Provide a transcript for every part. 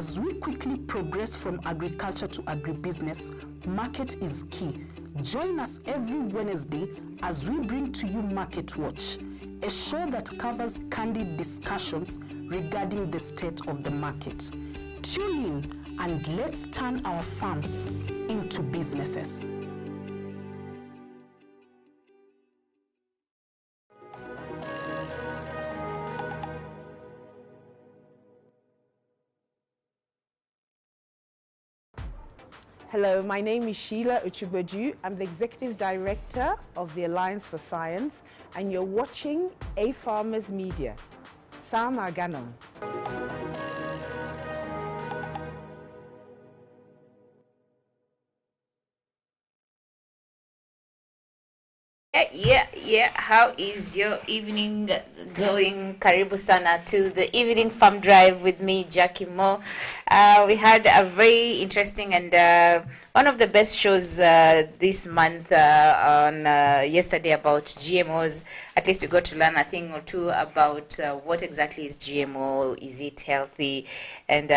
As we quickly progress from agriculture to agribusiness, market is key. Join us every Wednesday as we bring to you Market Watch, a show that covers candid discussions regarding the state of the market. Tune in and let's turn our farms into businesses. Hello, my name is Sheila Uchuboju. I'm the Executive Director of the Alliance for Science, and you're watching A Farmers Media. Sama Ganom. Yeah. How is your evening going? Karibu sana to the evening farm drive with me, Jackie Mo. We had a very interesting and one of the best shows this month on yesterday about GMOs. At least we got to learn a thing or two about what exactly is GMO, is it healthy? And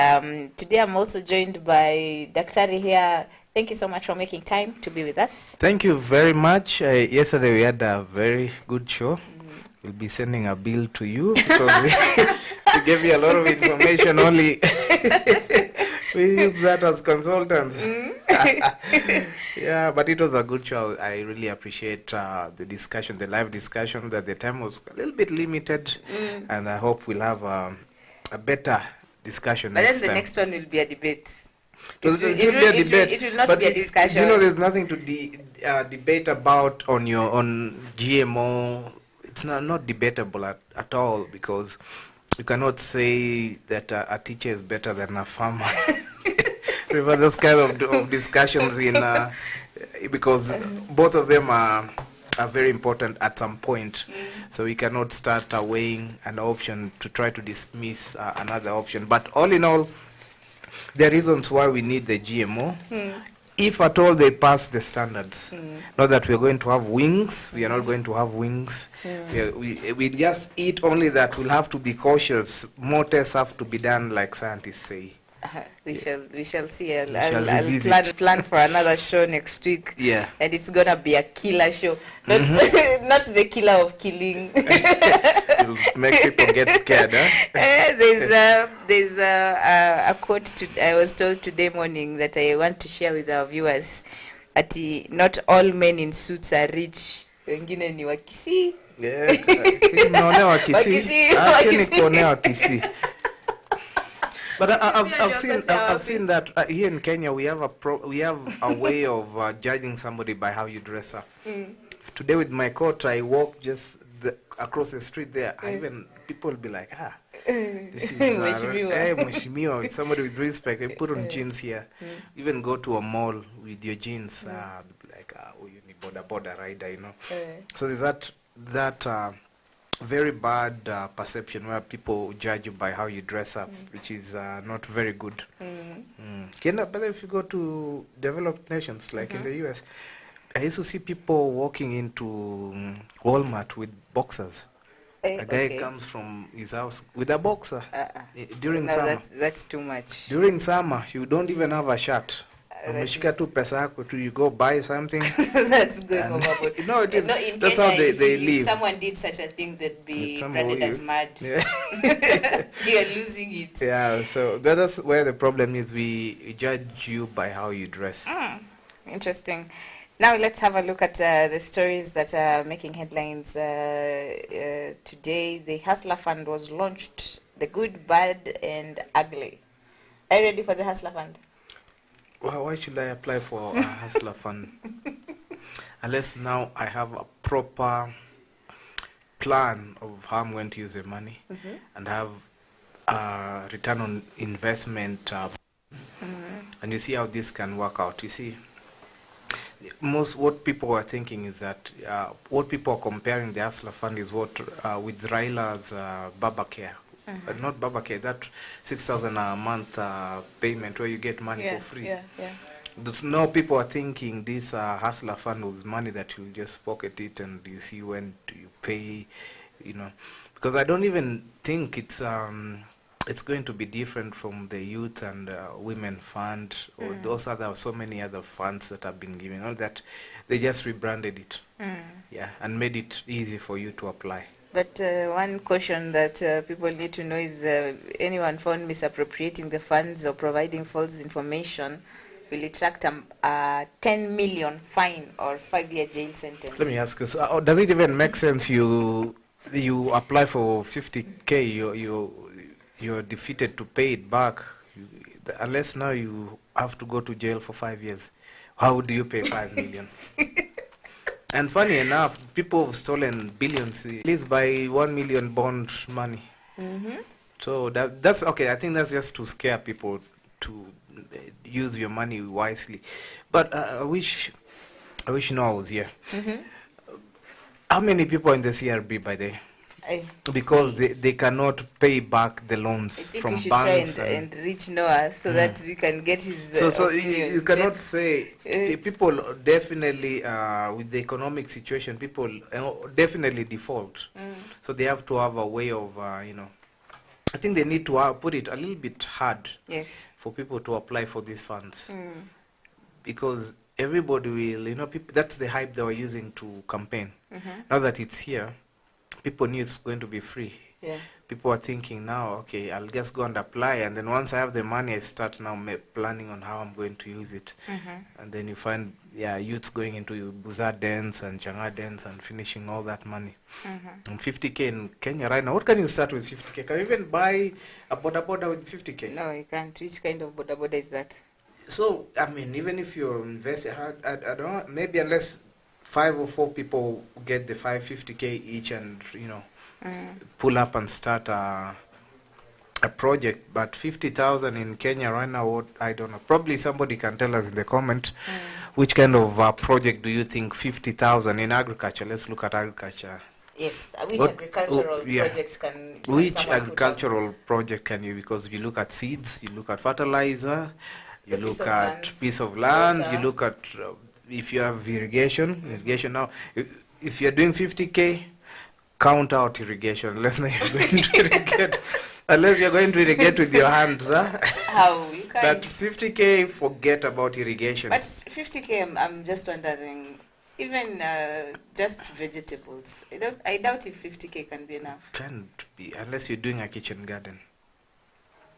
today I'm also joined by Daktari here. Thank you so much for making time to be with us. Thank you very much. Yesterday we had a very good show. We'll be sending a bill to you because we gave you a lot of information only. We use that as consultants. Yeah, but it was a good show. I really appreciate the discussion, the live discussion, that the time was a little bit limited. And I hope we'll have a better discussion But next then the time. next one will be a debate. It will not be a discussion. You know, there's nothing to debate about on GMO. It's not debatable at all, because you cannot say that a teacher is better than a farmer. Remember those kind of discussions because both of them are very important at some point. So we cannot start weighing an option to try to dismiss another option. But all in all, there are reasons why we need the GMO. If at all they pass the standards. Not that we're going to have wings. We are not going to have wings. We just eat only that. We'll have to be cautious. More tests have to be done, like scientists say. We shall see. I'll plan for another show next week. Yeah. And it's gonna be a killer show. Not not the killer of killing. It'll make people get scared, huh? There's a quote I was told today morning that I want to share with our viewers. Not all men in suits are rich. Wengine ni wakisi. Yeah. Naonewa Kisii. But I've seen that here in Kenya we have a way of judging somebody by how you dress up. Today with my coat, I walk just across the street there. People will be like, this is Mheshimiwa. It's somebody with respect. I put on jeans here. Even go to a mall with your jeans. Be like, you need border rider, you know. So there's that very bad perception where people judge you by how you dress up, which is not very good. But if you go to developed nations like in the US, I used to see people walking into Walmart with boxers. A guy comes from his house with a boxer during summer. That's too much. During summer, you don't even have a shirt. Umeshika tu pesa yako tu, you go buy something. That's good. No, it is. In That's Kenya, how they live. If someone did such a thing, they'd be branded as mad. Yeah. You're losing it. Yeah, so that's where the problem is. We judge you by how you dress. Interesting. Now let's have a look at the stories that are making headlines today. The Hustler Fund was launched. The good, bad, and ugly. Are you ready for the Hustler Fund? Well, why should I apply for a Hustler Fund? Unless now I have a proper plan of how I'm going to use the money and have a return on investment. And you see how this can work out. You see, what people are thinking is that what people are comparing the Hustler Fund is what with Raila's Baba Care. Not Baba Care, that 6,000 a month payment where you get money for free. Now people are thinking this Hustler Fund was money that you just pocket it and you see when you pay, you know. Because I don't even think it's it's going to be different from the youth and women fund or those other so many other funds that have been given. All that they just rebranded it, yeah, and made it easy for you to apply. But one question that people need to know is anyone found misappropriating the funds or providing false information will attract a 10 million fine or 5-year jail sentence. Let me ask you, so, does it even make sense you apply for 50K, you're defeated to pay it back, unless now you have to go to jail for 5 years? How do you pay 5 million? And funny enough, people have stolen billions, at least by 1 million bond money. So that's okay. I think that's just to scare people to use your money wisely. But I wish no I was here. How many people in the CRB by the way? Because they cannot pay back the loans from we should banks. try and reach Noah so that you can get his So opinion. you cannot say people definitely with the economic situation, people definitely default. So they have to have a way of I think they need to put it a little bit hard for people to apply for these funds, because everybody will, people, that's the hype they were using to campaign. Now that it's here, people knew it's going to be free. People are thinking now, okay, I'll just go and apply, and then once I have the money, I start now planning on how I'm going to use it. And then you find, youths going into Buza dens and Changa dens and finishing all that money. And 50K in Kenya right now, what can you start with 50K? Can you even buy a boda with 50K? No, you can't. Which kind of boda is that? So, I mean, even if you invest, I don't know, maybe unless 5 or 4 people get the 550K each and, pull up and start a project. But 50,000 in Kenya right now, what, I don't know. Probably somebody can tell us in the comment which kind of project do you think 50,000 in agriculture? Let's look at agriculture. Yes, which agricultural projects can... Which agricultural project can you, because you look at seeds, you look at fertilizer, you look at piece of land, you look at if you have irrigation now. If you're doing 50K, count out irrigation. Unless you're going to irrigate, unless you're going to irrigate with your hands. How you can? But 50K, forget about irrigation. But 50K, I'm just wondering, even just vegetables. I doubt if 50K can be enough. Can't be unless you're doing a kitchen garden.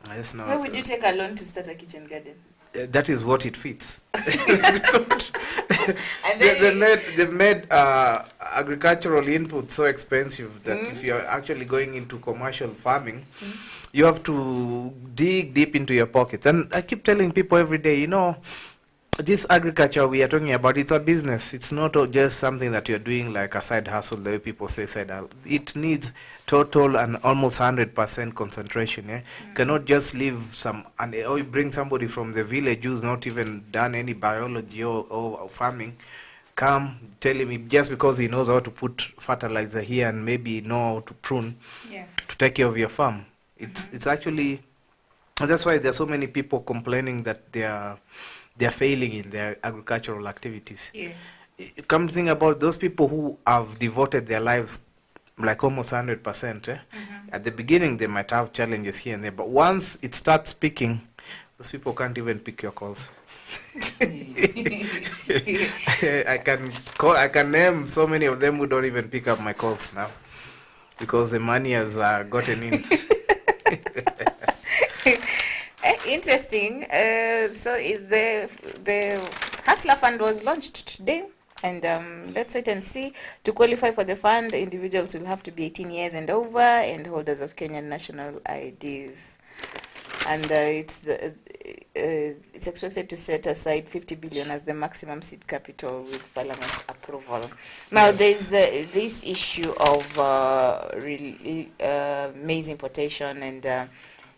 Where would you take a loan to start a kitchen garden? That is what it fits. And then they've made agricultural input so expensive that if you're actually going into commercial farming, you have to dig deep into your pockets. And I keep telling people every day, this agriculture we are talking about, it's a business. It's not just something that you're doing like a side hustle, the way people say side hustle. It needs total and almost 100% concentration. You cannot just leave or you bring somebody from the village who's not even done any biology or farming, come tell him just because he knows how to put fertilizer here and maybe know how to prune to take care of your farm. It's actually, that's why there are so many people complaining that they're failing in their agricultural activities. Come think about those people who have devoted their lives like almost 100%. At the beginning, they might have challenges here and there, but once it starts picking, those people can't even pick your calls. I can name so many of them who don't even pick up my calls now because the money has gotten in. Interesting. So the Hustler Fund was launched today, and let's wait and see. To qualify for the fund, individuals will have to be 18 years and over and holders of Kenyan national IDs. And it's expected to set aside 50 billion as the maximum seed capital with Parliament's approval. Now, there's this issue of maize importation, and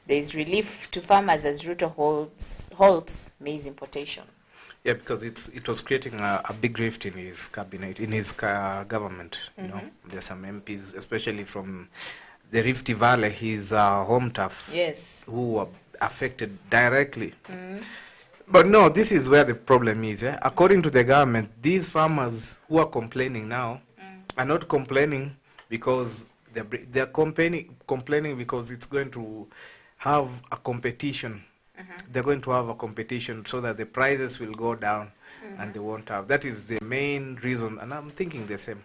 there's relief to farmers as Ruto halts maize importation. Yeah, because it was creating a big rift in his cabinet, in his government. There's some MPs, especially from the Rift Valley, his home turf, who were affected directly. But no, this is where the problem is. According to the government, these farmers who are complaining now are not complaining because they're complaining because it's going to have a competition. They're going to have a competition so that the prices will go down and they won't have. That is the main reason, and I'm thinking the same.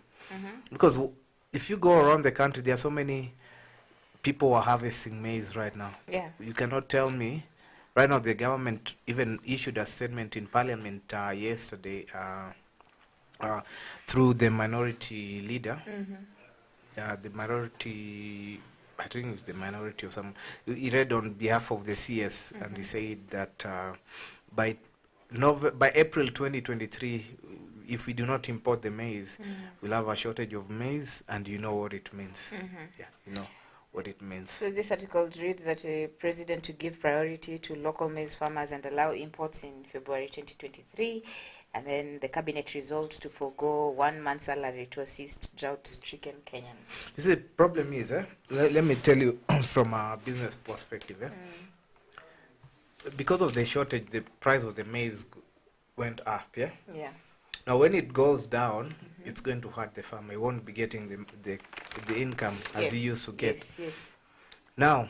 Because if you go around the country, there are so many people who are harvesting maize right now. Yeah. You cannot tell me. Right now, the government even issued a statement in Parliament yesterday through the minority leader. The minority, I think it's the minority or some, he read on behalf of the CS and he said that by April 2023, if we do not import the maize, we'll have a shortage of maize, and you know what it means. Yeah, you know what it means. So this article reads that the president to give priority to local maize farmers and allow imports in February 2023. And then the cabinet resolved to forego 1 month's salary to assist drought-stricken Kenyans. You see, the problem is, let me tell you from a business perspective, because of the shortage, the price of the maize went up, yeah? Yeah. Now, when it goes down, it's going to hurt the farmer. He won't be getting the income as he used to get. Yes. Now,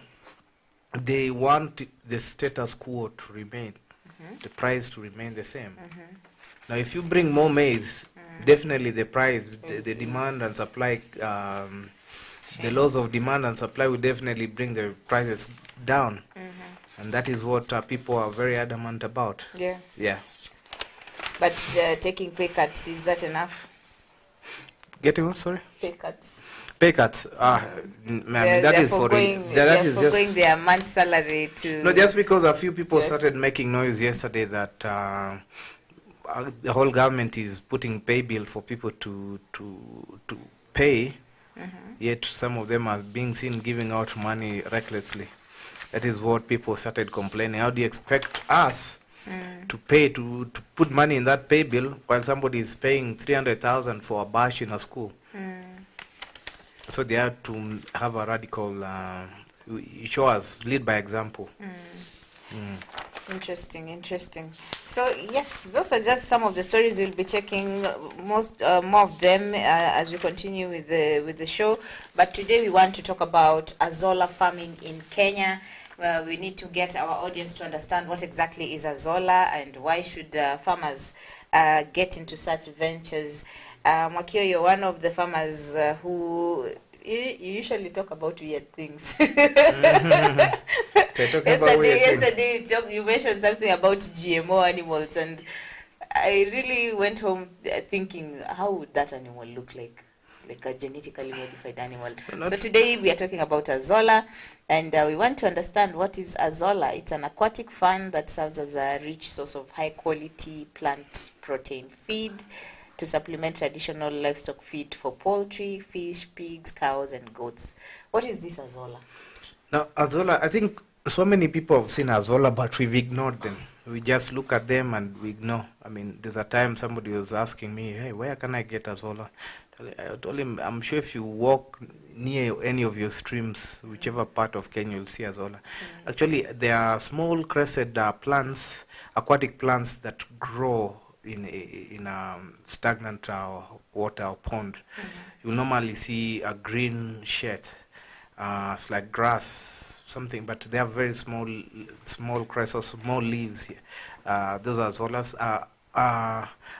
they want the status quo to remain, the price to remain the same. Now, if you bring more maize, definitely the price, the demand and supply, the laws of demand and supply will definitely bring the prices down. And that is what people are very adamant about. Yeah. Yeah. But taking pay cuts, is that enough? Getting what, sorry? Pay cuts. Pay cuts. That is for that is forgoing their month's salary to. No, just because a few people started making noise yesterday that the whole government is putting pay bill for people to pay, yet some of them are being seen giving out money recklessly. That is what people started complaining. How do you expect us to pay to put money in that pay bill while somebody is paying 300,000 for a bash in a school? So they have to have a radical show us, lead by example. Interesting. So yes, those are just some of the stories. We'll be checking more of them as we continue with the show. But today we want to talk about Azolla farming in Kenya. We need to get our audience to understand what exactly is Azolla and why should farmers get into such ventures. Mwakio, you're one of the farmers who you usually talk about weird things. Yesterday you mentioned something about GMO animals, and I really went home thinking, how would that animal look like a genetically modified animal? So today we are talking about Azolla, and we want to understand what is Azolla. It's an aquatic fern that serves as a rich source of high quality plant protein feed to supplement traditional livestock feed for poultry, fish, pigs, cows, and goats. What is this Azolla? Now, Azolla, I think so many people have seen Azolla, but we've ignored them. We just look at them and we ignore. I mean, there's a time somebody was asking me, hey, where can I get Azolla? I told him, I'm sure if you walk near any of your streams, whichever part of Kenya, you'll see Azolla. Actually, there are small crested plants, aquatic plants that grow in stagnant water or pond. You'll normally see a green shed. It's like grass, something, but they have very small crests or small leaves here. Those are Azollas.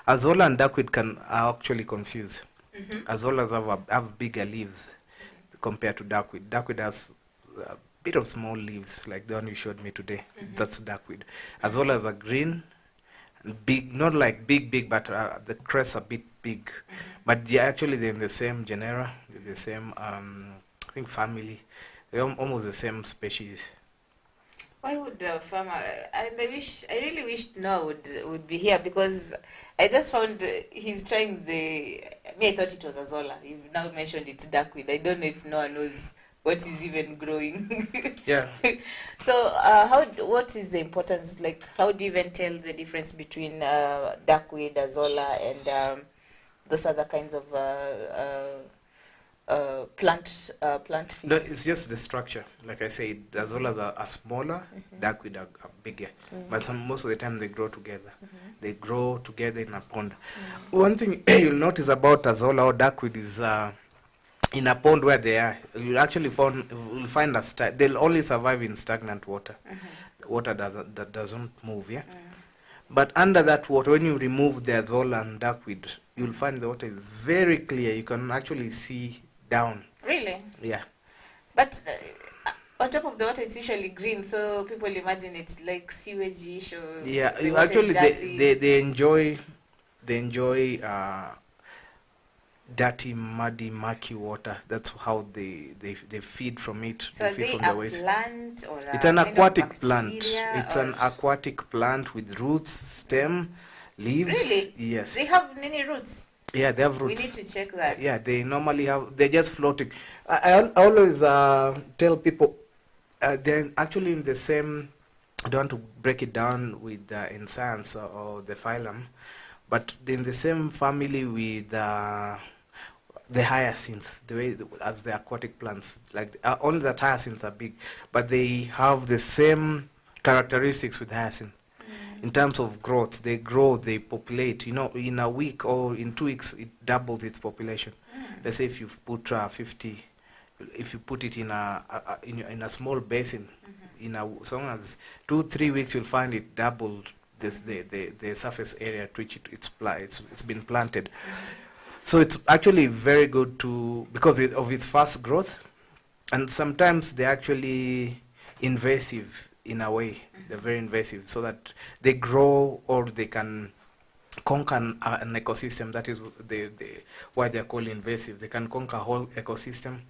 Azolla and duckweed are actually confused. Azollas have bigger leaves compared to duckweed. Duckweed has a bit of small leaves, like the one you showed me today. That's duckweed. Azollas are green, big, not like big, but the crests are a bit big. But they're in the same genera, the same, I think, family. They're almost the same species. Why would the farmer? I really wish Noah would be here, because I just found he's trying I thought it was Azolla. You've now mentioned it's duckweed. I don't know if Noah knows what is even growing. Yeah. So what is the importance? Like, how do you even tell the difference between duckweed, Azolla, and those other kinds of plant feeds? No, it's just the structure. Like I said, the Azollas are smaller, duckweed are bigger. But most of the time they grow together. They grow together in a pond. One thing you'll notice about Azolla or duckweed is in a pond where they are, you actually will find they'll only survive in stagnant water. Water that doesn't move, yeah. But under that water, when you remove the azolla and duckweed, you'll find the water is very clear. You can actually see down. Really? Yeah. But on top of the water, it's usually green, so people imagine it's like sewage-ish or Yeah, the water actually is dirty. they enjoy dirty, muddy, murky water. That's how they feed from it. So they are feed they from a the waste. plant or It's a an kind of aquatic plant. bacteria It's or- an aquatic plant with roots, stem, leaves. Really? Yes. They have many roots. Yeah, they have We roots. need to check that. Yeah, they normally have. They're just floating. I always tell people they're actually in the same. I don't want to break it down with in science or the phylum, but they're in the same family with the hyacinths, the way as the aquatic plants. Like only that hyacinths are big, but they have the same characteristics with hyacinth. In terms of growth, they grow, they populate. You know, in a week or in 2 weeks, it doubles its population. Let's say if you put 50, if you put it in in a small basin, in as long as 2-3 weeks, you'll find it doubled the surface area to which it's been planted. So it's actually very good because of its fast growth, and sometimes they're actually invasive in a way. They're very invasive, so that they grow or they can conquer an ecosystem. That is why they're called invasive. They can conquer a whole ecosystem,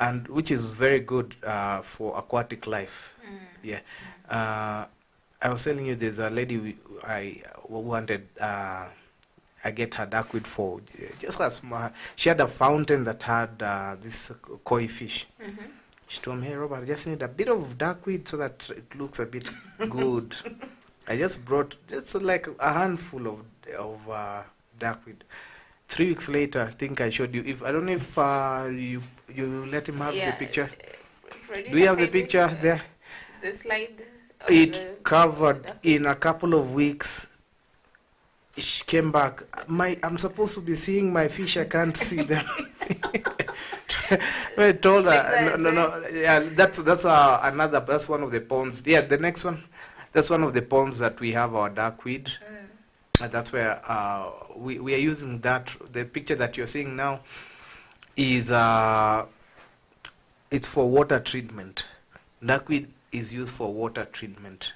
and which is very good for aquatic life. Yeah. I was telling you, there's a lady I wanted. I get her duckweed for just as she had a fountain that had this koi fish. She told me, "Hey Robert, I just need a bit of duckweed so that it looks a bit good." I just brought just like a handful of duckweed. 3 weeks later, I think I showed you. If I don't know if you let him have the picture. Do you have the picture there? The slide. It covered in a couple of weeks. She came back. I'm supposed to be seeing my fish. I can't see them. I told her, no. Yeah, that's another. That's one of the ponds. Yeah, the next one. That's one of the ponds that we have our duckweed. And that's where we are using that. The picture that you're seeing now is it's for water treatment. Duckweed is used for water treatment.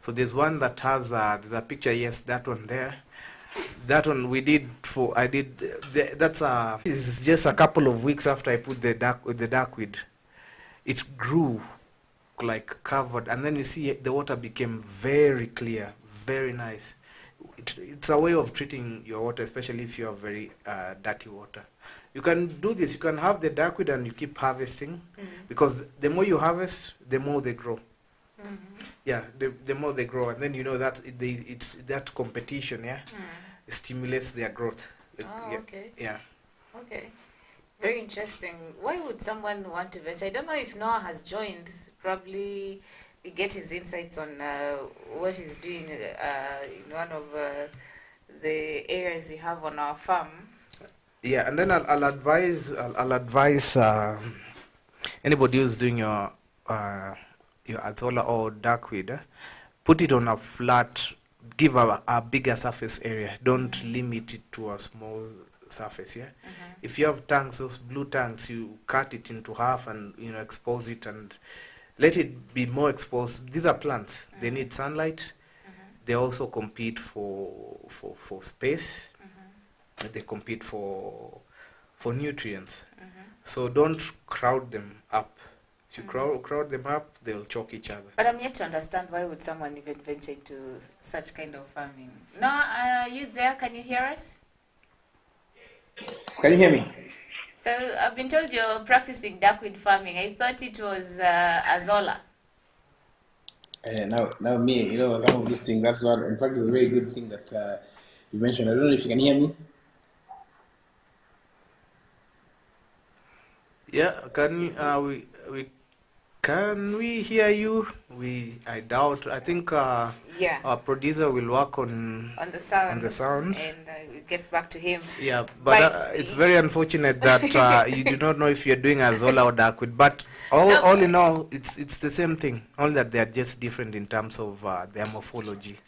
So there's one that has there's a picture. Yes, that one there. That one that's is just a couple of weeks after I put the duckweed. It grew like covered, and then you see the water became very clear, very nice. It's a way of treating your water, especially if you have very dirty water. You can do this. You can have the duckweed and you keep harvesting, because the more you harvest, the more they grow. Yeah, the more they grow, and then you know that it's that competition. Yeah, stimulates their growth. Okay. Yeah. Okay. Very interesting. Why would someone want to venture? I don't know if Noah has joined. Probably we get his insights on what he's doing in one of the areas we have on our farm. Yeah, and then I'll advise anybody who's doing your Azolla or duckweed, put it on a flat, give a bigger surface area. Don't limit it to a small surface. Yeah. If you have tanks, those blue tanks, you cut it into half and expose it and let it be more exposed. These are plants. They need sunlight. They also compete for space. They compete for nutrients. So don't crowd them up. If you crowd them up, they'll choke each other. But I'm yet to understand, why would someone even venture into such kind of farming? No, are you there? Can you hear us? Can you hear me? So I've been told you're practicing duckweed farming. I thought it was Azolla. Now me, some of these things, that's what, in fact, it's a very good thing that you mentioned. I don't know if you can hear me. Yeah, can we Can we hear you? I doubt. I think Yeah. our producer will work on On the sound. On the sound. And we'll get back to him. Yeah, but it's very unfortunate that you do not know if you're doing Azolla or Darkwood. But all in all, it's the same thing. Only that they are just different in terms of their morphology.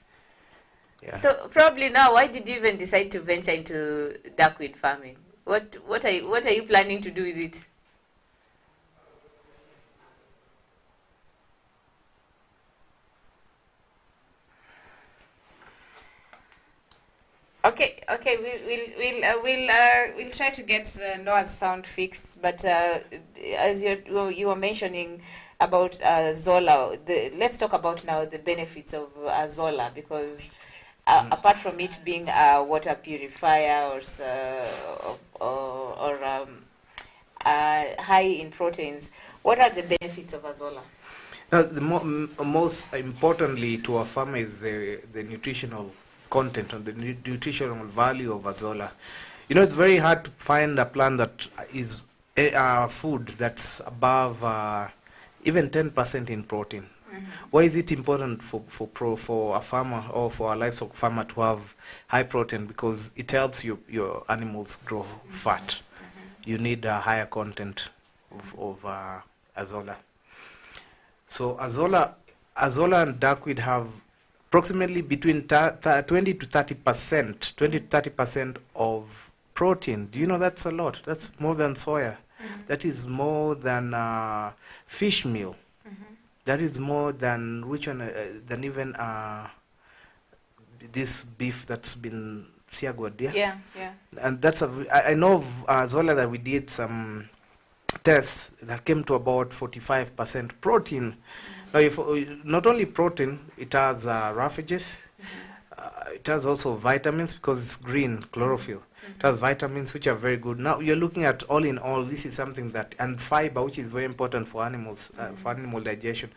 Yeah. So probably now, why did you even decide to venture into duckweed farming? What are you planning to do with it? Okay, we'll try to get Noah's sound fixed. But as you were mentioning about Azolla, let's talk about now the benefits of Azolla, because apart from it being a water purifier or high in proteins, what are the benefits of Azolla? Now, most importantly to a farmer is the nutritional content and the nutritional value of Azolla. You know, it's very hard to find a plant that is food that's above even 10% in protein. Why is it important for a farmer or for a livestock farmer to have high protein? Because it helps your animals grow fat. You need a higher content of Azolla. So Azolla and Darkweed have approximately between 20 to 30% of protein. Do you know that's a lot? That's more than soya. That is more than fish meal. That is more than than even this beef that's been siagwad, Yeah. And that's I know of Azolla that we did some tests that came to about 45% protein. Now, not only protein, it has refuges. It has also vitamins because it's green, chlorophyll. It has vitamins which are very good. Now you're looking at all in all, this is something that, and fiber, which is very important for animals, for animal digestion.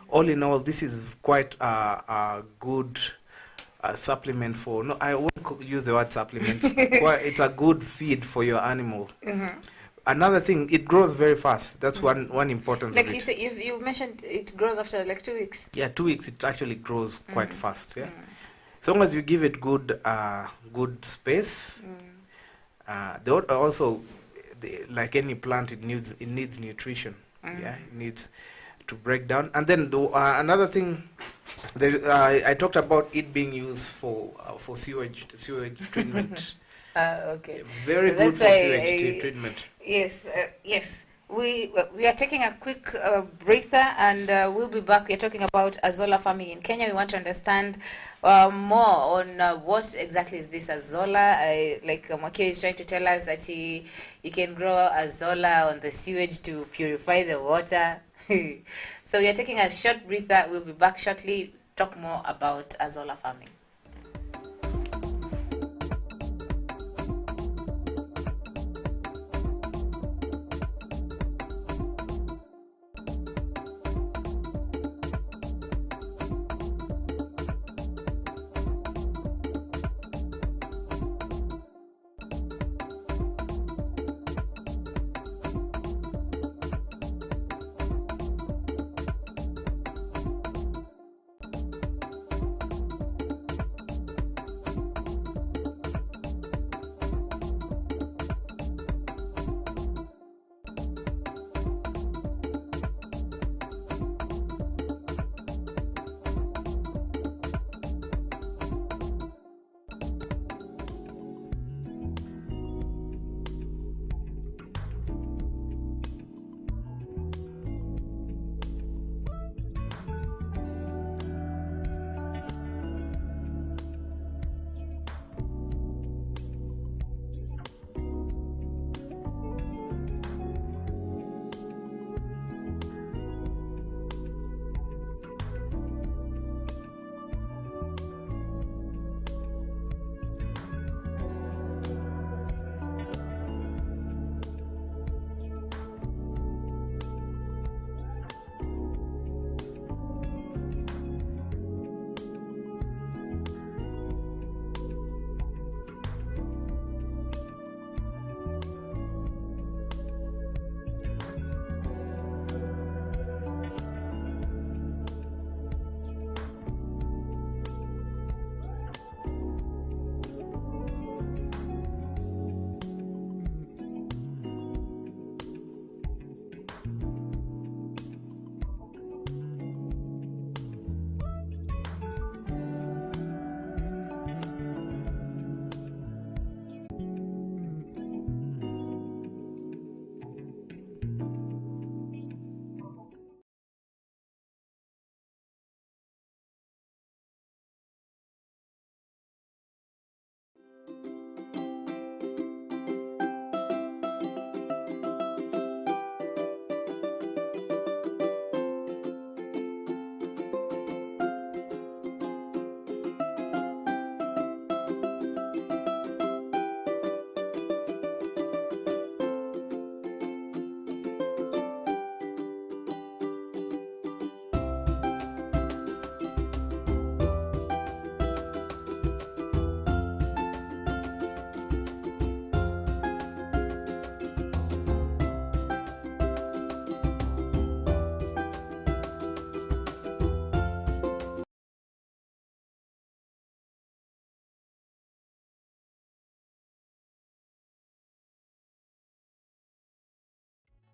All in all, this is quite a good supplement for, no, I won't use the word supplements. It's a good feed for your animal. Another thing, it grows very fast. That's one important Like thing. you said, you mentioned it grows after like 2 weeks. Yeah, 2 weeks, it actually grows quite fast, yeah. As long as you give it good space. Also, like any plant, it needs nutrition. Yeah, it needs to break down. And then another thing, I talked about it being used for sewage treatment. Okay. Very So good for that's sewage treatment. Yes. We are taking a quick breather, and we'll be back. We're talking about Azolla farming in Kenya. We want to understand more on what exactly is this Azolla. Like Mwakio is trying to tell us that you can grow Azolla on the sewage to purify the water. So we are taking a short breather. We'll be back shortly. Talk more about Azolla farming.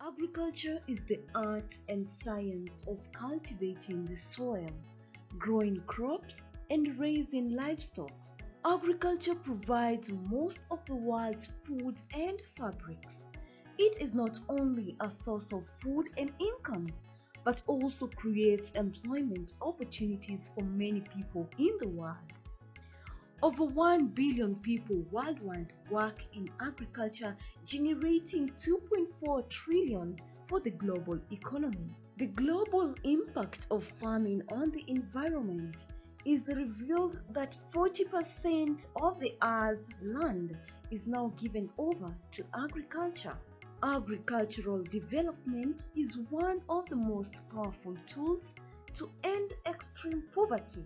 Agriculture is the art and science of cultivating the soil, growing crops, and raising livestock. Agriculture provides most of the world's food and fabrics. It is not only a source of food and income, but also creates employment opportunities for many people in the world. Over 1 billion people worldwide work in agriculture, generating 2.4 trillion for the global economy. The global impact of farming on the environment is revealed that 40% of the Earth's land is now given over to agriculture. Agricultural development is one of the most powerful tools to end extreme poverty,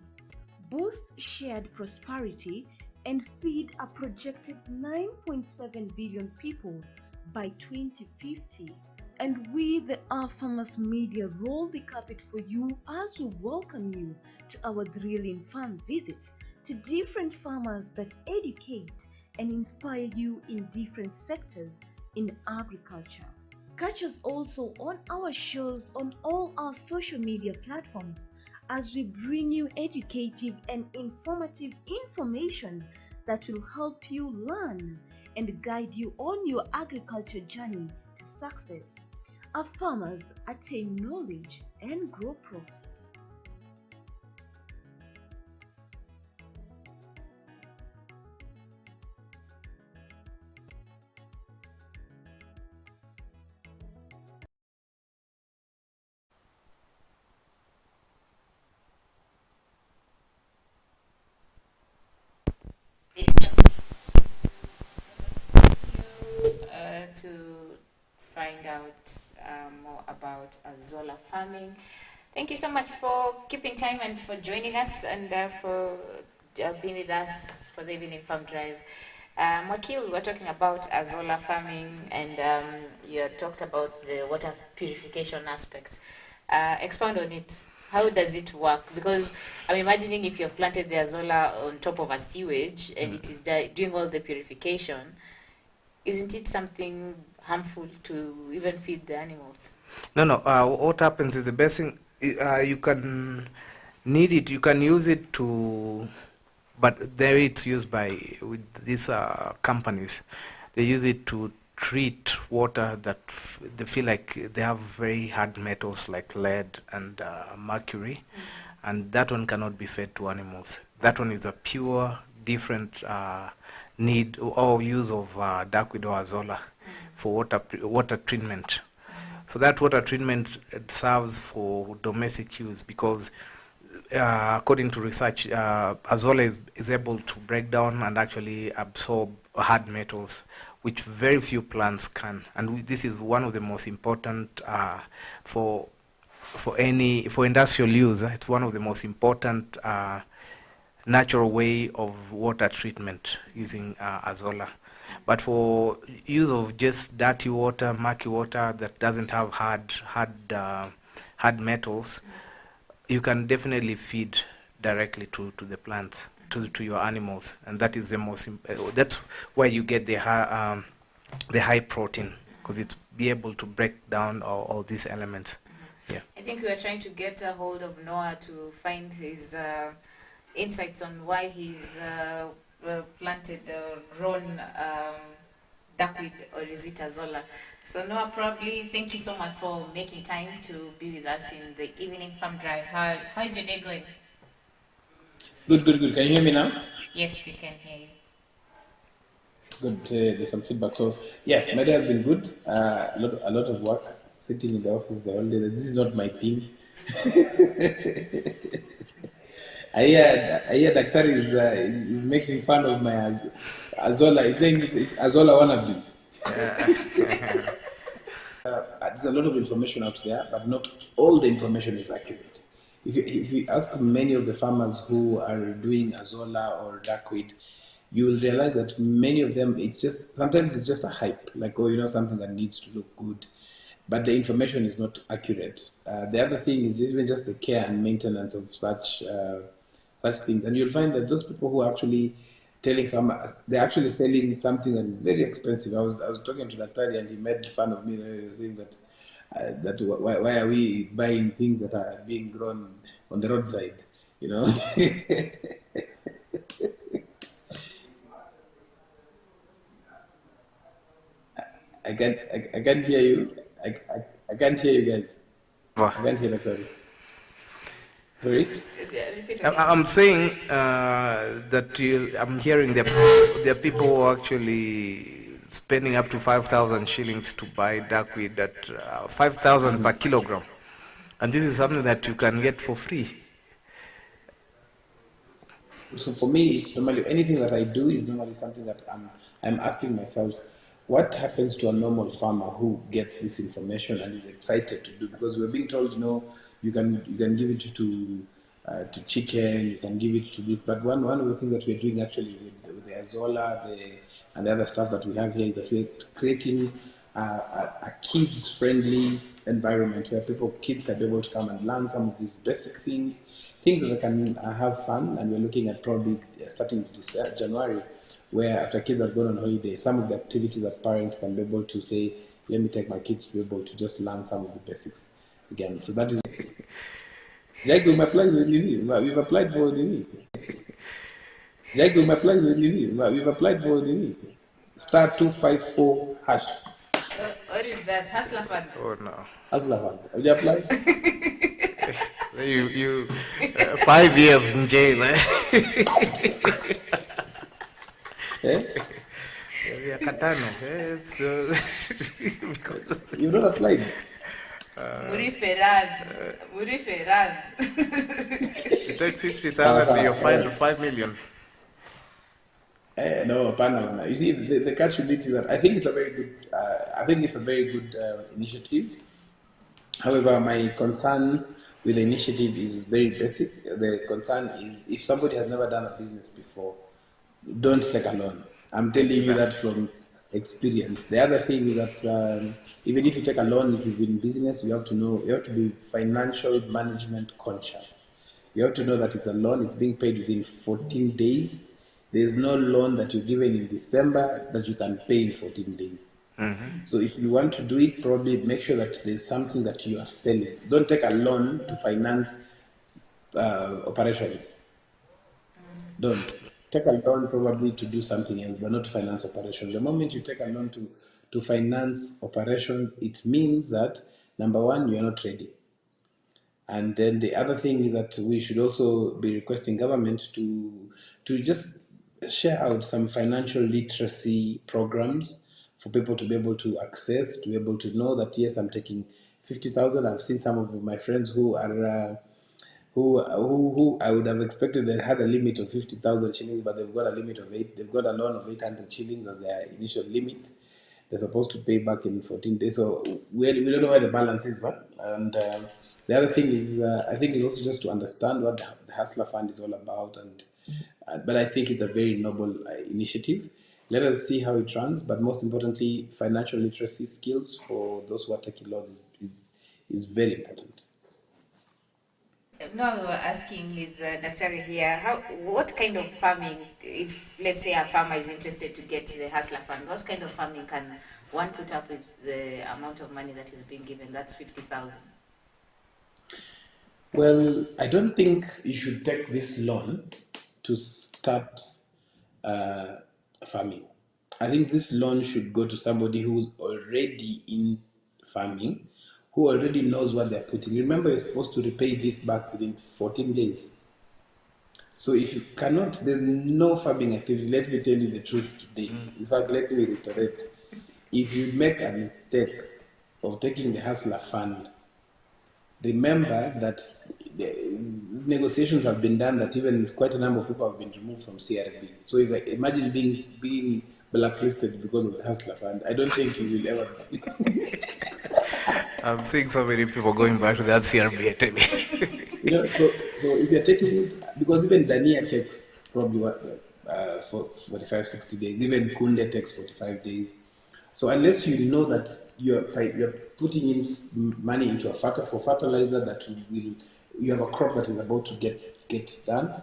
boost shared prosperity, and feed a projected 9.7 billion people by 2050. And we, the Our Farmers Media, roll the carpet for you as we welcome you to our thrilling farm visits to different farmers that educate and inspire you in different sectors in agriculture. Catch us also on our shows on all our social media platforms as we bring you educative and informative information that will help you learn and guide you on your agriculture journey to success. Our farmers attain knowledge and grow profits. To find out more about Azolla farming. Thank you so much for keeping time and for joining us and for being with us for the evening farm drive. Wakil, we're talking about Azolla farming and you talked about the water purification aspect. Expound on it. How does it work? Because I'm imagining if you've planted the Azolla on top of a sewage and it is doing all the purification, isn't it something harmful to even feed the animals? No. What happens is the best thing. You can need it. You can use it to, but there it's used by with these companies. They use it to treat water that they feel like they have very hard metals like lead and mercury, and that one cannot be fed to animals. That one is a pure, different need or use of duckweed or azolla for water treatment. So that water treatment serves for domestic use because according to research, azolla is able to break down and actually absorb hard metals, which very few plants can. And this is one of the most important for industrial use. It's one of the most important natural way of water treatment using azolla. But for use of just dirty water, murky water that doesn't have hard metals, you can definitely feed directly to the plants, to your animals, and that is the most. That's why you get the high protein, because it's be able to break down all these elements. Yeah. I think we are trying to get a hold of Noah to find his insights on why he's planted or grown duckweed, or is it azolla. So Noah, probably thank you so much for making time to be with us in the evening farm drive. How is your day going? Good. Can you hear me now? Yes, we can hear you. Good. There's some feedback. So yes, my day has been good. A lot of work. Sitting in the office the whole day. This is not my thing. I hear Daktari is making fun of my Azolla. He's saying it's Azolla wannabe. There's a lot of information out there, but not all the information is accurate. If you ask many of the farmers who are doing Azolla or duckweed, you will realize that many of them, sometimes it's just a hype, like, something that needs to look good, but the information is not accurate. The other thing is even just the care and maintenance of such things. And you'll find that those people who are actually telling farmers, they're actually selling something that is very expensive. I was talking to Daktari and he made fun of me. He was saying that Why are we buying things that are being grown on the roadside? You know. I can't hear you. I can't hear you guys. I can't hear that. Sorry. I'm saying that I'm hearing there are people who are actually spending up to 5,000 shillings to buy duckweed at 5,000 per kilogram, and this is something that you can get for free. So for me, it's normally anything that I do is normally something that I'm asking myself, what happens to a normal farmer who gets this information and is excited to do? Because we're being told, you can give it to chicken, you can give it to this. But one of the things that we're doing actually with the Azolla, and the other stuff that we have here is that we're creating a kids-friendly environment where kids can be able to come and learn some of these basic things that they can have fun. And we're looking at probably starting this January, where after kids have gone on holiday, some of the activities that parents can be able to say, let me take my kids to be able to just learn some of the basics again. So that is. Jack, we've applied for the We've applied for the Jack, we've applied for the We've applied for the *254#. What is that? Hustler fund. Oh no. Hustler fund. Have you applied? You 5 years in jail, eh? Yeah, Katana. So You've not applied. Muri Ferrad. You take 50,000, you're fined 5 million. No, Panama. You see, the catch with it is that I think it's a very good initiative. However, my concern with the initiative is very basic. The concern is if somebody has never done a business before, don't take a loan. I'm telling you that from experience. The other thing is that even if you take a loan, if you've been in business, you have to be financial management conscious. You have to know that it's a loan, it's being paid within 14 days. There's no loan that you're given in December that you can pay in 14 days. Mm-hmm. So if you want to do it, probably make sure that there's something that you are selling. Don't take a loan to finance operations. Don't. Take a loan probably to do something else, but not to finance operations. The moment you take a loan to finance operations, it means that, number one, you're not ready. And then the other thing is that we should also be requesting government to just share out some financial literacy programs for people to be able to access, to be able to know that, yes, I'm taking 50,000. I've seen some of my friends who are who I would have expected they had a limit of 50,000 shillings, but they've got a limit of they've got a loan of 800 shillings as their initial limit. They're supposed to pay back in 14 days. So we don't know where the balance is. Huh? And the other thing is, I think it's also just to understand what the Hustler Fund is all about. But I think it's a very noble initiative. Let us see how it runs. But most importantly, financial literacy skills for those who are taking loans is very important. No, we were asking with Dr. here, what kind of farming, if let's say a farmer is interested to get the Hustler Fund, what kind of farming can one put up with the amount of money that is being given? That's 50,000. Well, I don't think you should take this loan to start farming. I think this loan should go to somebody who's already in farming, who already knows what they're putting. Remember, you're supposed to repay this back within 14 days. So if you cannot, there's no farming activity. Let me tell you the truth today. In fact, let me reiterate. If you make a mistake of taking the Hustler Fund, remember that negotiations have been done that even quite a number of people have been removed from CRB. So if imagine being blacklisted because of the Hustler Fund, I don't think you will ever. I'm seeing so many people going back to that CRB, I tell you. So if you're taking it, because even Dania takes probably 45, 60 days, even Kunde takes 45 days. So unless you know that you're putting in money into for fertilizer that you have a crop that is about to get done,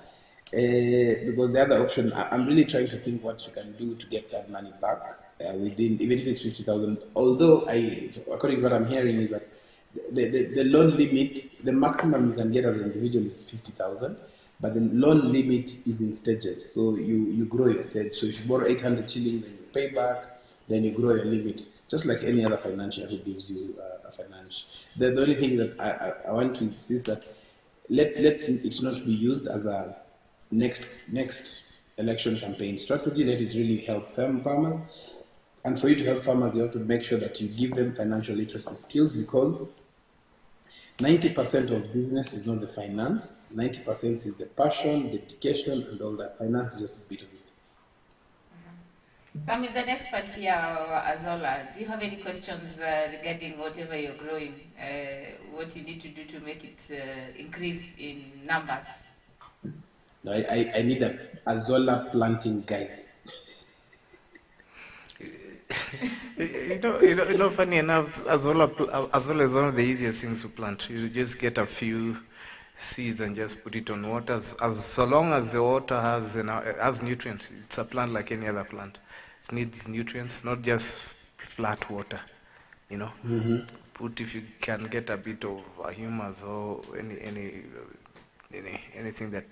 because the other option, I'm really trying to think what you can do to get that money back within, even if it's 50,000. Although according to what I'm hearing, is that the loan limit, the maximum you can get as an individual is 50,000, but the loan limit is in stages. So you grow your stage. So if you borrow 800 shillings and you pay back, then you grow your limit, just like any other financial who gives you a finance. The only thing that I want to insist that let it not be used as a next election campaign strategy. Let it really help farmers. And for you to help farmers, you have to make sure that you give them financial literacy skills, because 90% of business is not the finance, 90% is the passion, dedication, and all that. Finance is just a bit of it. So, I mean, the expert here, Azolla, do you have any questions regarding whatever you're growing, what you need to do to make it increase in numbers? No, I need a Azolla planting guide. Funny enough, Azolla is one of the easiest things to plant. You just get a few seeds and just put it on water. So long as the water has nutrients, it's a plant like any other plant. It needs nutrients, not just flat water. Put, if you can get a bit of humus or anything that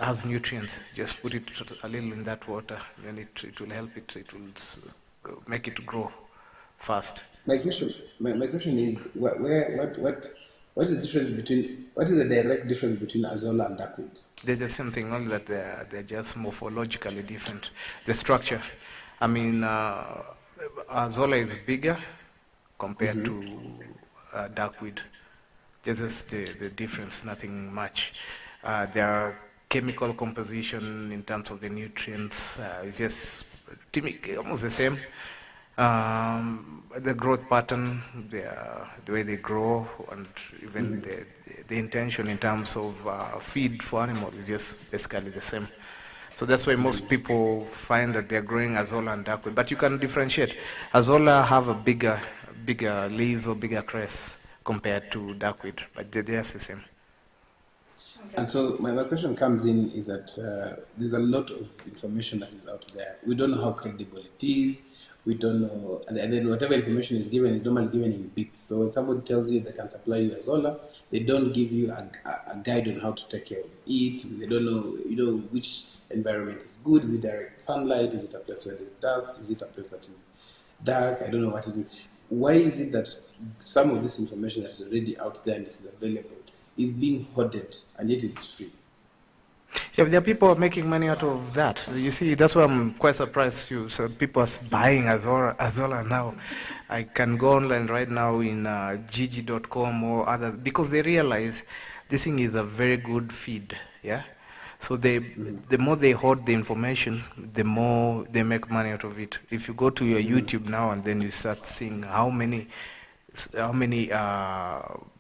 has nutrients, just put it a little in that water, then it will help it. It will make it grow fast. My question is, what is the difference between, what is the direct difference between Azolla and duckweed? They're the same thing, only that they're just morphologically different. The structure, I mean, Azolla is bigger compared to duckweed. Just the difference, nothing much. Their chemical composition in terms of the nutrients is just almost the same. The growth pattern, the way they grow, and even the intention in terms of feed for animals is just basically the same. So that's why most people find that they're growing Azolla and duckweed. But you can differentiate. Azolla have a bigger leaves or bigger crests compared to duckweed, but they're the same. And so my question comes in is that there's a lot of information that is out there. We don't know how credible it is. We don't know, and then whatever information is given is normally given in bits. So when somebody tells you they can supply you Azolla, they don't give you a guide on how to take care of it. They don't know, which environment is good. Is it direct sunlight? Is it a place where there's dust? Is it a place that is dark? I don't know what it is. Why is it that some of this information that's already out there and it is available is being hoarded, and yet it's free? Yeah, there are people making money out of that. You see, that's why I'm quite surprised too. So people are buying Azolla now. I can go online right now in gg.com or other, because they realize this thing is a very good feed. Yeah. So the more they hoard the information, the more they make money out of it. If you go to your YouTube now and then you start seeing how many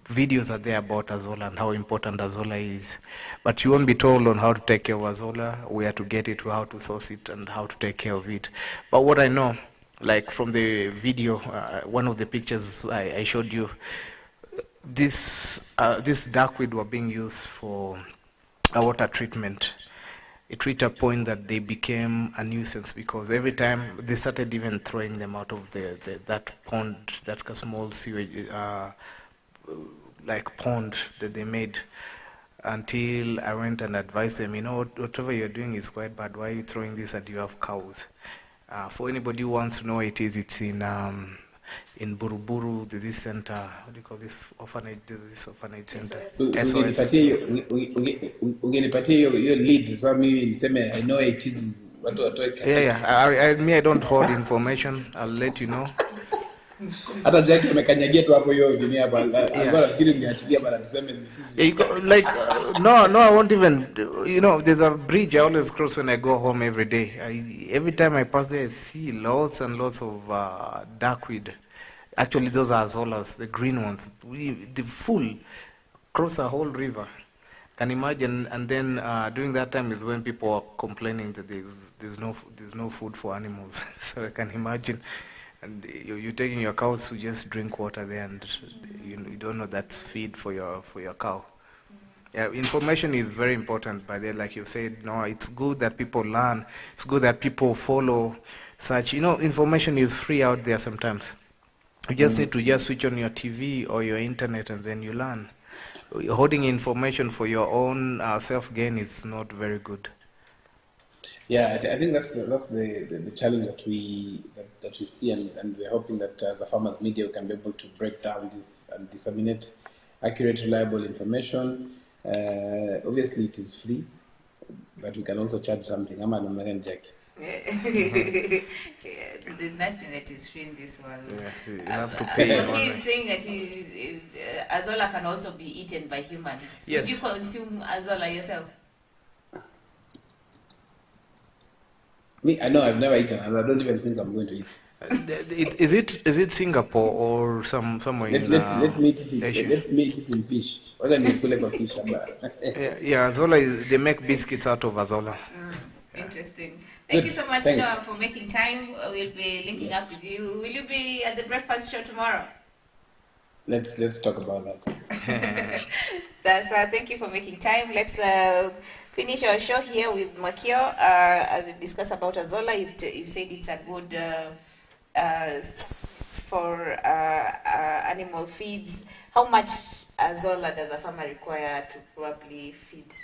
videos are there about Azolla and how important Azolla is, but you won't be told on how to take care of Azolla, where to get it, how to source it, and how to take care of it. But what I know, like from the video, one of the pictures I showed you, this duckweed were being used for a water treatment. It reached a point that they became a nuisance, because every time they started even throwing them out of that pond, that small sewage like pond that they made, until I went and advised them, whatever you're doing is quite bad. Why are you throwing this and you have cows? For anybody who wants to know, it's in Buruburu, this center, what do you call this orphanage? This orphanage center. SOS. Ungenipatia hiyo lead, so mimi niseme I know it is watu watoe. Yeah. I don't hold information. I'll let you know. Hata Jackie amekanyagia tu hapo hiyo dunia hapa. Alikuwa nafikiri mniachilia bana tuseme sisi. No, I won't even. There's a bridge I always cross when I go home every day. Every time I pass there, I see lots and lots of duckweed. Actually, those are Azollas, the green ones. The full cross a whole river. Can imagine. And then during that time is when people are complaining that there's no food for animals. So I can imagine. And you're taking your cows to just drink water there, and you don't know that's feed for your cow. Yeah, information is very important. By there, like you said, no, it's good that people learn. It's good that people follow such. Information is free out there sometimes. You just need to just switch on your TV or your internet and then you learn. Holding information for your own self-gain is not very good. Yeah, I think that's the challenge that we see, and we're hoping that as a farmers media we can be able to break down this and disseminate accurate, reliable information. Obviously, it is free, but we can also charge something. I'm an American Jack. Yeah, there's nothing that is free in this world. Yeah, you have to pay. He's saying that Azolla can also be eaten by humans. Yes. Would you consume Azolla yourself? Me, I know I've never eaten, and I don't even think I'm going to eat. Is it Singapore or somewhere in Let me eat it. Asia? Let me eat it in fish. What are you for fish? Yeah, Azolla they make biscuits out of Azolla. Interesting. Thank you so much Thanks. for making time. We'll be linking up with you. Will you be at the breakfast show tomorrow? Let's talk about that. So thank you for making time. Let's finish our show here with Makio as we discuss about Azolla. You've said it's a good for animal feeds. How much Azolla does a farmer require to probably feed?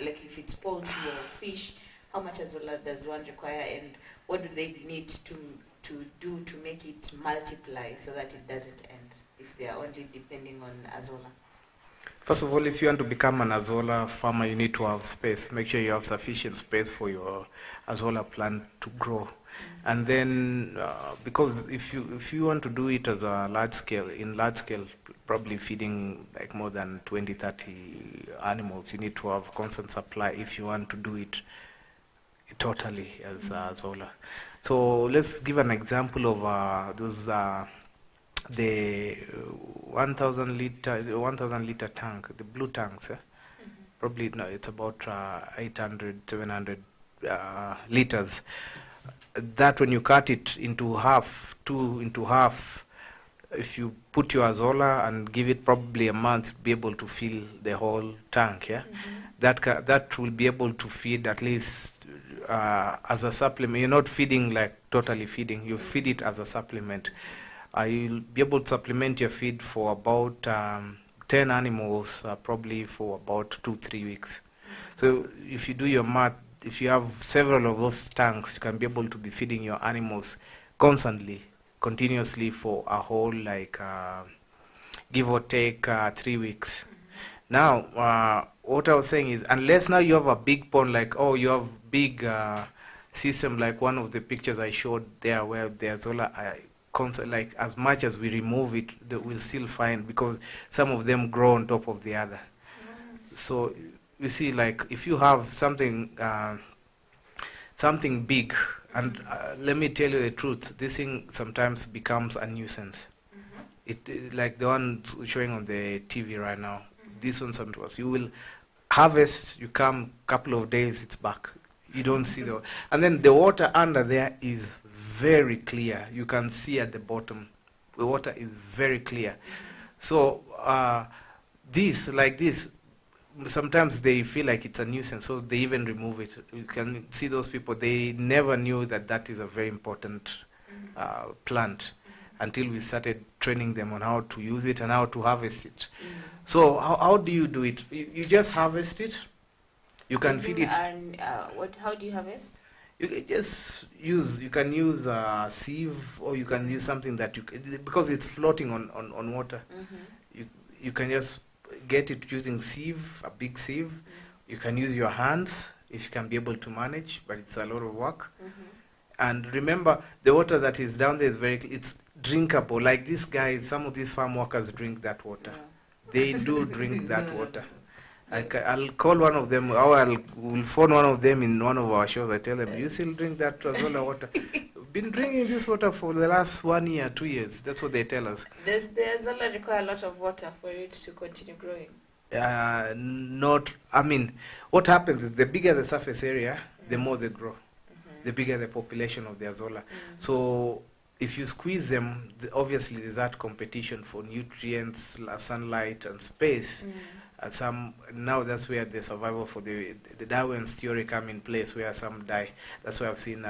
Like if it's poultry or fish, how much Azolla does one require, and what do they need to do to make it multiply so that it doesn't end if they are only depending on Azolla? First of all, if you want to become an Azolla farmer, you need to have space. Make sure you have sufficient space for your Azolla plant to grow. And then, because if you want to do it as a large scale, probably feeding like more than 20, 30 animals, you need to have constant supply if you want to do it totally as Azolla. So let's give an example of the 1,000 liter tank, the blue tanks. Probably no, it's about 800, 700 liters. That when you cut it into half, if you put your Azolla and give it probably a month, be able to fill the whole tank. Yeah, that will be able to feed at least as a supplement. You're not feeding like totally feeding. You feed it as a supplement. You'll be able to supplement your feed for about 10 animals, probably for about 2-3 weeks. So if you do your math, if you have several of those tanks, you can be able to be feeding your animals constantly, continuously for a whole give or take 3 weeks. Now, what I was saying is, unless now you have a big pond, you have big system like one of the pictures I showed there where the Azolla like as much as we remove it, we'll still find, because some of them grow on top of the other. So you see, like if you have something big, and let me tell you the truth, this thing sometimes becomes a nuisance. It like the one showing on the TV right now. This one sometimes you will harvest, you come couple of days, it's back. You don't see and then the water under there is very clear. You can see at the bottom, the water is very clear. So this, sometimes they feel like it's a nuisance, so they even remove it. You can see those people, they never knew that is a very important plant until we started training them on how to use it and how to harvest it. So how do you do it? You just harvest it. You can feed it. And how do you harvest? You can just use sieve, or you can use something that because it's floating on water. You can just get it using sieve, a big sieve. You can use your hands if you can be able to manage, but it's a lot of work. And remember, the water that is down there it's drinkable. Like this guy, some of these farm workers drink that water. They do drink that water. I'll call one of them, or we'll phone one of them in one of our shows. I tell them, you still drink that Azolla water? Been drinking this water for the last 1 year, 2 years. That's what they tell us. Does the Azolla require a lot of water for it to continue growing? What happens is the bigger the surface area, the more they grow. The bigger the population of the Azolla. So if you squeeze them, obviously there's that competition for nutrients, sunlight, and space. Now that's where the survival for the Darwin's theory come in place, where some die. That's why I've seen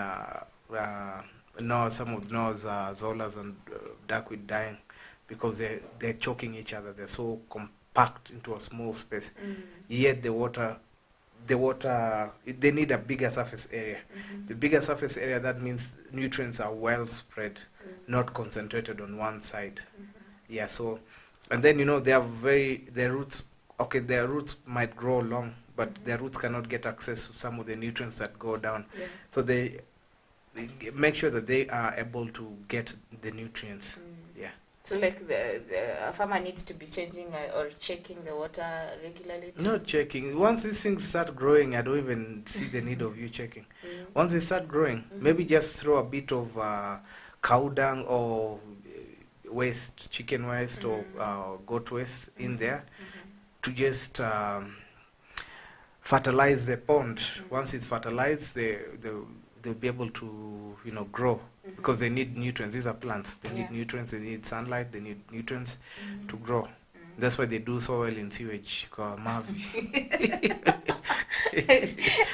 No, some of those Azollas and duckweed dying because they're choking each other. They're so compact into a small space. Yet the water, they need a bigger surface area. The bigger surface area, that means nutrients are well spread, not concentrated on one side. Yeah, so, and then, their roots, okay, their roots might grow long, but their roots cannot get access to some of the nutrients that go down. So they make sure that they are able to get the nutrients. Yeah. So like a farmer needs to be changing or checking the water regularly? Not checking. Once these things start growing, I don't even see the need of you checking. Once they start growing, maybe just throw a bit of cow dung or waste, chicken waste or goat waste in there to just fertilize the pond. Once it's fertilized, they'll be able to grow because they need nutrients. These are plants. They need nutrients. They need sunlight. They need nutrients to grow. That's why they do so well in sewage. Called Mavi.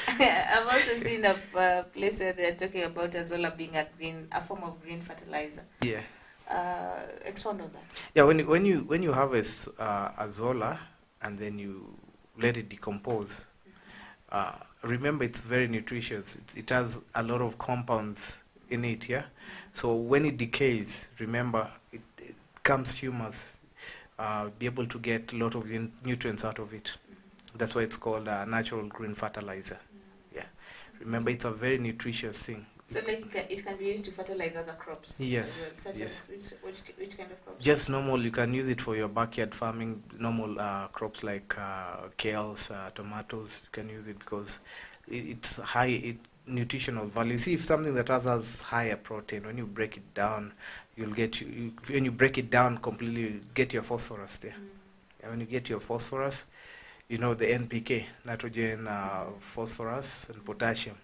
I've also seen a place where they're talking about Azolla being a form of green fertilizer. Yeah. Expound on that. Yeah. When you harvest Azolla and then you let it decompose, remember it's very nutritious. It has a lot of compounds in it. Yeah. So when it decays, remember it becomes humus. Be able to get a lot of nutrients out of it. That's why it's called a natural green fertilizer. Yeah. Remember, it's a very nutritious thing. So like it can be used to fertilize other crops? Yes. As well, such yes. as which kind of crops? Just normal. You can use it for your backyard farming. Normal crops like kales, tomatoes. You can use it because it's high nutritional value. See, if something that has higher protein, when you break it down, you'll get when you break it down completely, you get your phosphorus there. And when you get your phosphorus, the NPK, nitrogen, phosphorus, and potassium.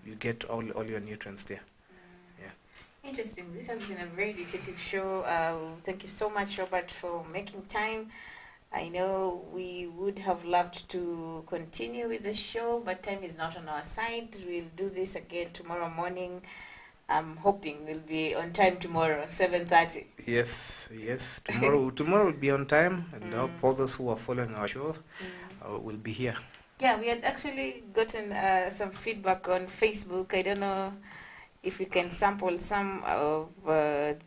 You get all your nutrients there. Yeah. Interesting. This has been a very educative show. Thank you so much, Robert, for making time. I know we would have loved to continue with the show, but time is not on our side. We'll do this again tomorrow morning. I'm hoping we'll be on time tomorrow, 7:30. Yes. Tomorrow will be on time, and all those who are following our show will be here. Yeah, we had actually gotten some feedback on Facebook. I don't know if we can sample some of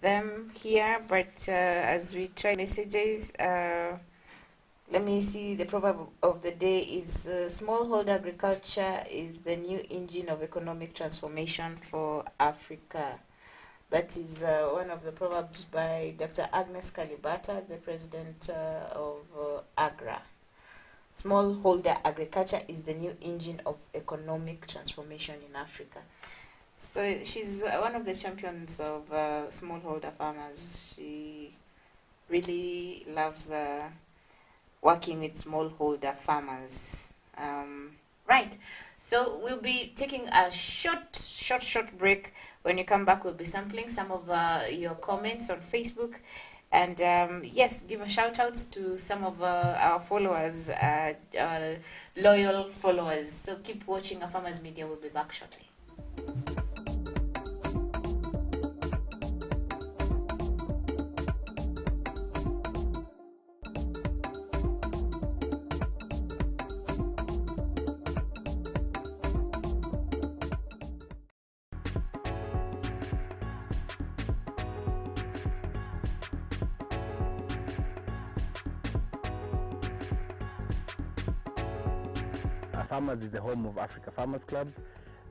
them here, but as we try messages, let me see. The proverb of the day is smallholder agriculture is the new engine of economic transformation for Africa. That is one of the proverbs by Dr. Agnes Kalibata, the president of AGRA. Smallholder agriculture is the new engine of economic transformation in Africa. So she's one of the champions of smallholder farmers. She really loves working with smallholder farmers. Right. So we'll be taking a short break. When you come back, we'll be sampling some of your comments on Facebook. And yes, give a shout outs to some of our followers, loyal followers. So keep watching. Our Farmers Media will be back shortly. Farmers is the home of Africa Farmers Club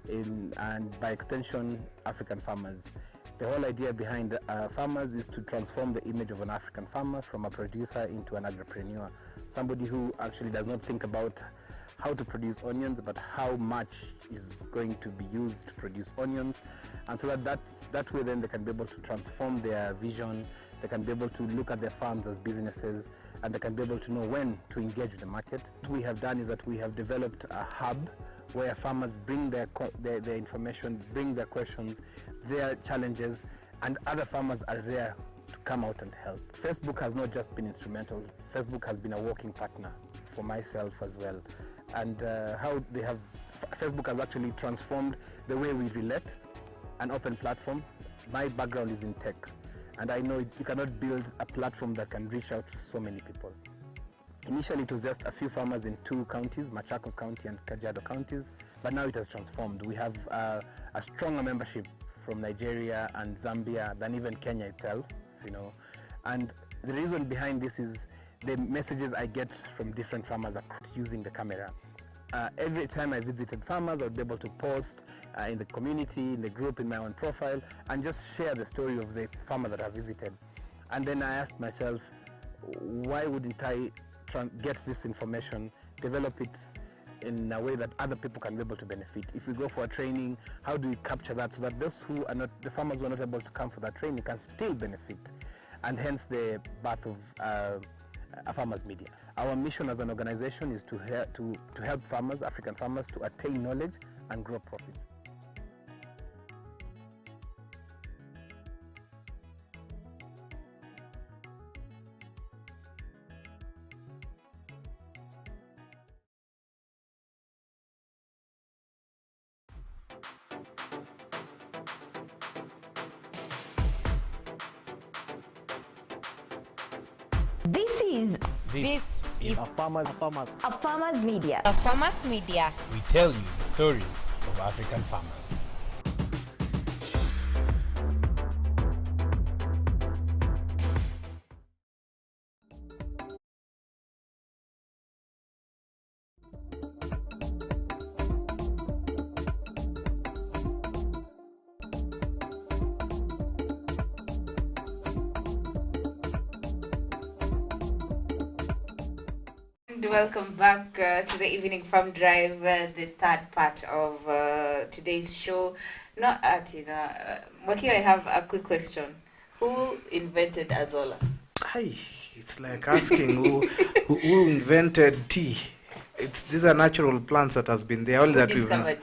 and by extension African farmers. The whole idea behind farmers is to transform the image of an African farmer from a producer into an agripreneur, somebody who actually does not think about how to produce onions but how much is going to be used to produce onions, and so that way then they can be able to transform their vision, they can be able to look at their farms as businesses, and they can be able to know when to engage with the market. What we have done is that we have developed a hub where farmers bring their information, bring their questions, their challenges, and other farmers are there to come out and help. Facebook has not just been instrumental, Facebook has been a working partner for myself as well. And Facebook has actually transformed the way we relate, an open platform, my background is in tech, and I know you cannot build a platform that can reach out to so many people. Initially, it was just a few farmers in 2 counties, Machakos County and Kajiado counties, but now it has transformed. We have a stronger membership from Nigeria and Zambia than even Kenya itself, And the reason behind this is the messages I get from different farmers using the camera. Every time I visited farmers, I would be able to post in the community, in the group, in my own profile, and just share the story of the farmer that I visited. And then I asked myself, why wouldn't I get this information, develop it in a way that other people can be able to benefit? If we go for a training, how do we capture that so that those who are not, the farmers who are not able to come for that training can still benefit? And hence the birth of a farmers media. Our mission as an organization is to help farmers, African farmers, to attain knowledge and grow profits. This is a farmers media. A farmers media. We tell you the stories of African farmers. Welcome back to the Evening Farm Drive, the third part of today's show. Waki, I have a quick question. Who invented Azolla? Hi, it's like asking who invented tea. These are natural plants that has been there. All Who that discovered?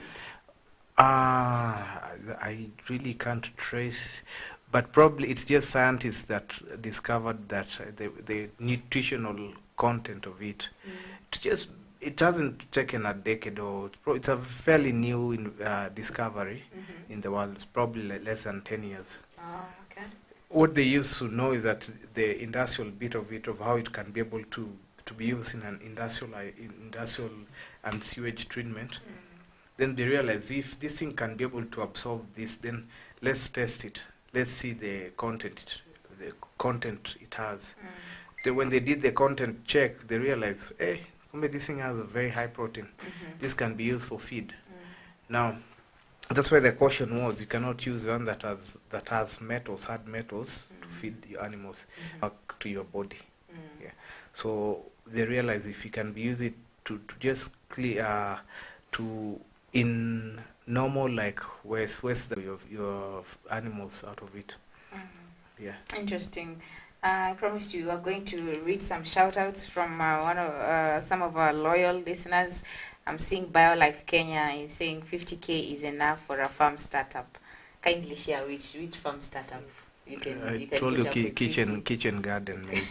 I really can't trace, but probably it's just scientists that discovered that the nutritional content of it. It hasn't taken a decade, or it's a fairly new discovery in the world. It's probably less than 10 years. Okay. What they used to know is that the industrial bit of it, of how it can be able to be used in an industrial and sewage treatment. Then they realize if this thing can be able to absorb this, then let's test it. Let's see the content it has. Then when they did the content check, they realized, hey, this thing has a very high protein. This can be used for feed. Now, that's why the caution was, you cannot use one that has hard metals to feed your animals back to your body. Yeah. So they realized if you can use it to just clear in normal, like waste your animals out of it. Yeah. Interesting. I promised you are going to read some shout-outs from some of our loyal listeners. I'm seeing BioLife Kenya is saying 50K is enough for a farm startup. Kindly share which farm startup you can. I told you kitchen garden. Maybe.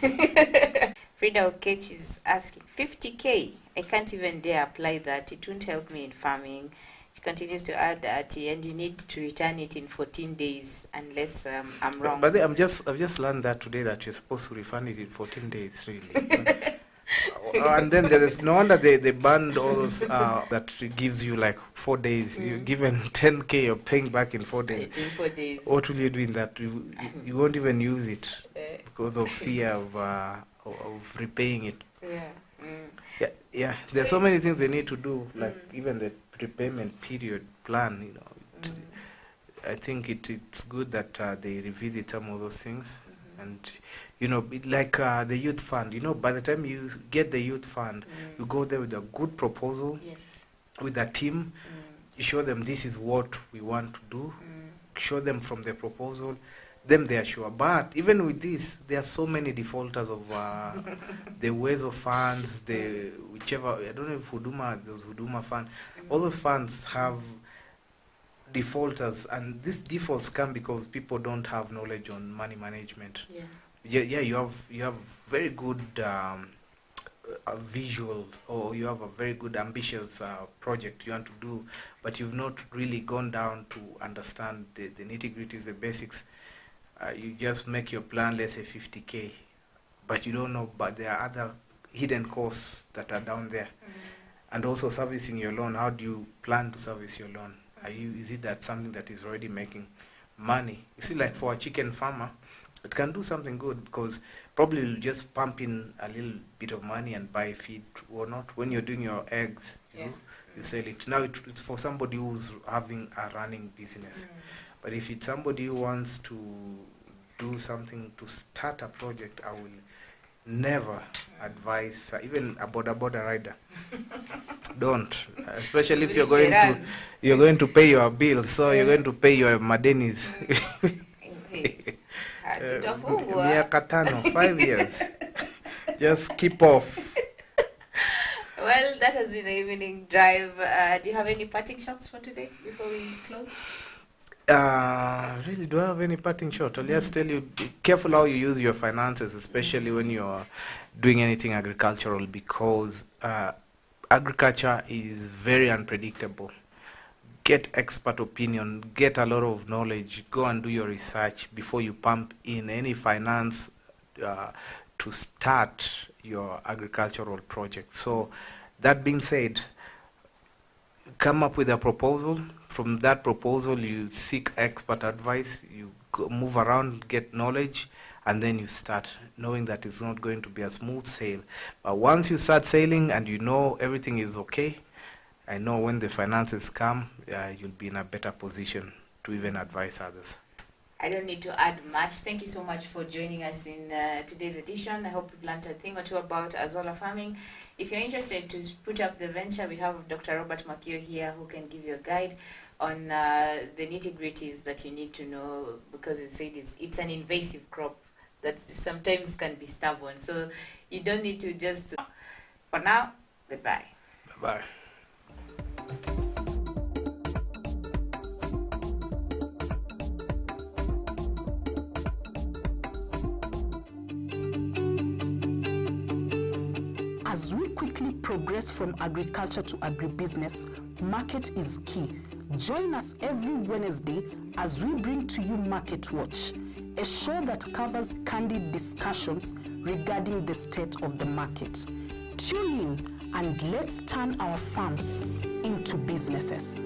Frida Okech is asking 50K. I can't even dare apply that. It won't help me in farming. She continues to add that, and you need to return it in 14 days unless I'm wrong. But I've just learned that today, that you're supposed to refund it in 14 days, really. And then there's no wonder they banned all those that gives you like 4 days. You're given 10K, you're paying back in 4 days. In 4 days. What will you do in that? You won't even use it because of fear of repaying it. Yeah. Yeah. There's so many things they need to do, like even the repayment period plan. I think it's good that they revisit some of those things. And like the youth fund, by the time you get the youth fund, you go there with a good proposal, with a team. You show them this is what we want to do. Show them from the proposal, them they are sure. But even with this, there are so many defaulters of the ways of funds, whichever, I don't know if those Huduma fund, all those funds have defaulters, and these defaults come because people don't have knowledge on money management. You have very good a visual, or you have a very good ambitious project you want to do, but you've not really gone down to understand the nitty-gritties, the basics. You just make your plan, let's say 50K, but you don't know, but there are other hidden costs that are down there. And also servicing your loan. How do you plan to service your loan? Is it that something that is already making money? You see, like for a chicken farmer, it can do something good, because probably you'll just pump in a little bit of money and buy feed or not. When you're doing your eggs, you sell it. Now it's for somebody who's having a running business. But if it's somebody who wants to do something, to start a project, I will never advise even a border rider. Don't, especially if you're going to pay your bills, so you're going to pay your madenis. Miaka tano, 5 years. Just keep off. Well, that has been the evening drive. Do you have any parting shots for today before we close? Really, do I have any parting shot? I'll just tell you, be careful how you use your finances, especially when you're doing anything agricultural, because agriculture is very unpredictable. Get expert opinion, get a lot of knowledge, go and do your research before you pump in any finance to start your agricultural project. So that being said, come up with a proposal. From that proposal, you seek expert advice, you move around, get knowledge, and then you start, knowing that it's not going to be a smooth sail. But once you start sailing and you know everything is okay, I know when the finances come, you'll be in a better position to even advise others. I don't need to add much. Thank you so much for joining us in today's edition. I hope you've learned a thing or two about Azolla farming. If you're interested to put up the venture, we have Dr. Robert Makio here, who can give you a guide on the nitty-gritties that you need to know, because it said it's an invasive crop that sometimes can be stubborn. So you don't need to just... For now, goodbye. Bye-bye. As we quickly progress from agriculture to agribusiness, market is key. Join us every Wednesday as we bring to you Market Watch, a show that covers candid discussions regarding the state of the market. Tune in and let's turn our farms into businesses.